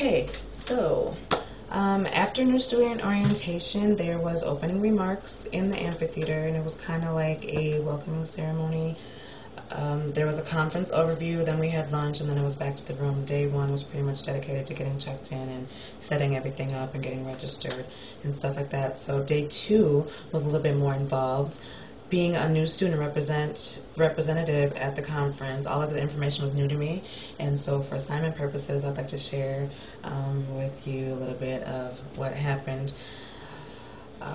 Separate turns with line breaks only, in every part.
Okay, so after new student orientation, there was opening remarks in the amphitheater, and it was kind of like a welcoming ceremony. There was a conference overview, then we had lunch, and then it was back to the room. Day one was pretty much dedicated to getting checked in and setting everything up and getting registered and stuff like that. So day two was a little bit more involved. Being a new student representative at the conference, all of the information was new to me, and so for assignment purposes, I'd like to share with you a little bit of what happened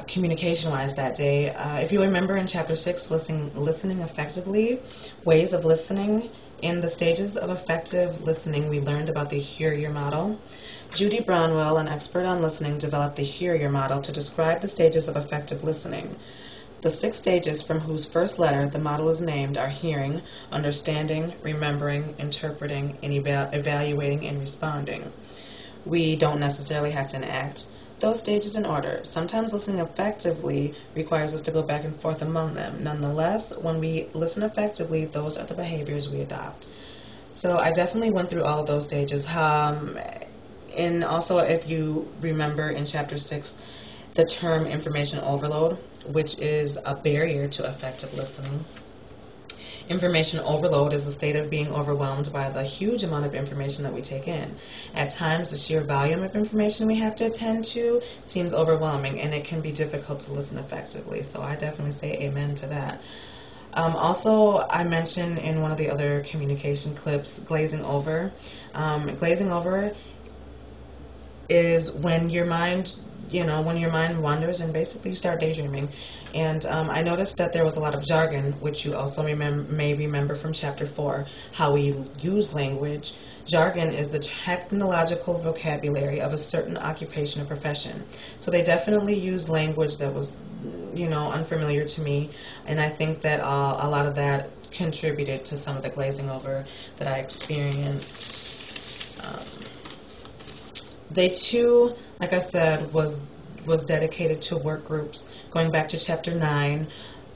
communication-wise that day. If you remember in Chapter 6, listening effectively, ways of listening, in the stages of effective listening, we learned about the hear-your model. Judy Brownwell, an expert on listening, developed the hear-your model to describe the stages of effective listening. The 6 stages from whose first letter the model is named are hearing, understanding, remembering, interpreting, and evaluating and responding. We don't necessarily have to enact those stages in order. Sometimes listening effectively requires us to go back and forth among them. Nonetheless, when we listen effectively, those are the behaviors we adopt. So I definitely went through all of those stages. And also, if you remember in Chapter 6, the term information overload, which is a barrier to effective listening. Information overload is a state of being overwhelmed by the huge amount of information that we take in. At times, the sheer volume of information we have to attend to seems overwhelming, and it can be difficult to listen effectively. So I definitely say amen to that. Also, I mentioned in one of the other communication clips, glazing over. Glazing over is when your mind wanders and basically you start daydreaming. And I noticed that there was a lot of jargon, which you also may remember from Chapter 4, how we use language. Jargon is the technological vocabulary of a certain occupation or profession. So they definitely used language that was, unfamiliar to me, and I think that a lot of that contributed to some of the glazing over that I experienced. Day 2, like I said, was dedicated to work groups. Going back to Chapter 9,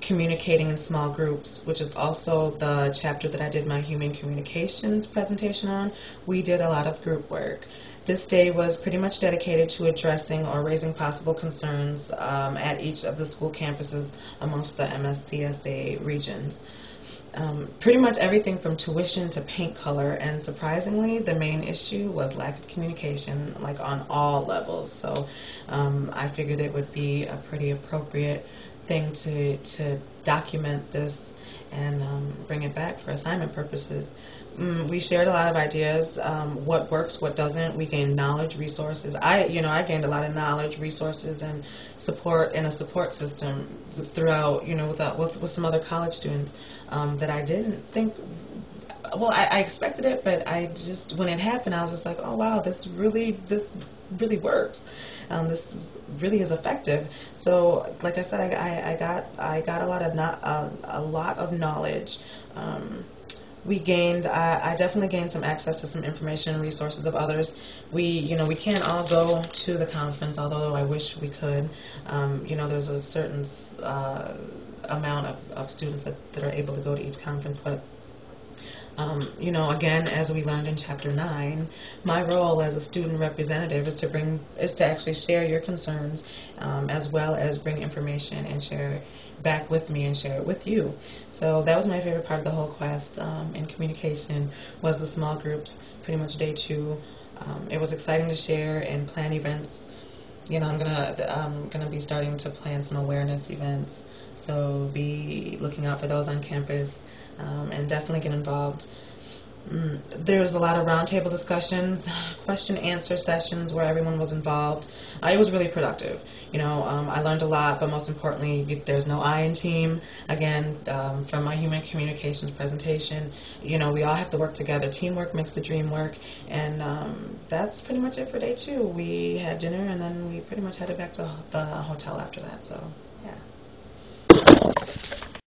communicating in small groups, which is also the chapter that I did my human communications presentation on. We did a lot of group work. This day was pretty much dedicated to addressing or raising possible concerns at each of the school campuses amongst the MSCSA regions. Pretty much everything from tuition to paint color, and surprisingly, the main issue was lack of communication, like on all levels. So I figured it would be a pretty appropriate thing to document this and bring it back for assignment purposes. We shared a lot of ideas, what works, what doesn't. We gained knowledge, resources. I gained a lot of knowledge, resources, and support in a support system throughout, with some other college students that I didn't think. Well, I expected it, but when it happened, I was just like, oh wow, this really works. This really is effective. So, like I said, I got a lot of knowledge. I definitely gained some access to some information and resources of others. We can't all go to the conference, although I wish we could. There's a certain amount of students that are able to go to each conference, but again, as we learned in Chapter 9, my role as a student representative is to actually share your concerns, as well as bring information and share it back with me and share it with you. So that was my favorite part of the whole quest in communication, was the small groups, pretty much day 2. It was exciting to share and plan events. I'm gonna be starting to plan some awareness events, so be looking out for those on campus. And definitely get involved. There's a lot of roundtable discussions, question-answer sessions where everyone was involved. It was really productive. I learned a lot, but most importantly, there's no I in team. Again, from my human communications presentation, we all have to work together. Teamwork makes the dream work, and that's pretty much it for day 2. We had dinner, and then we pretty much headed back to the hotel after that. So, yeah.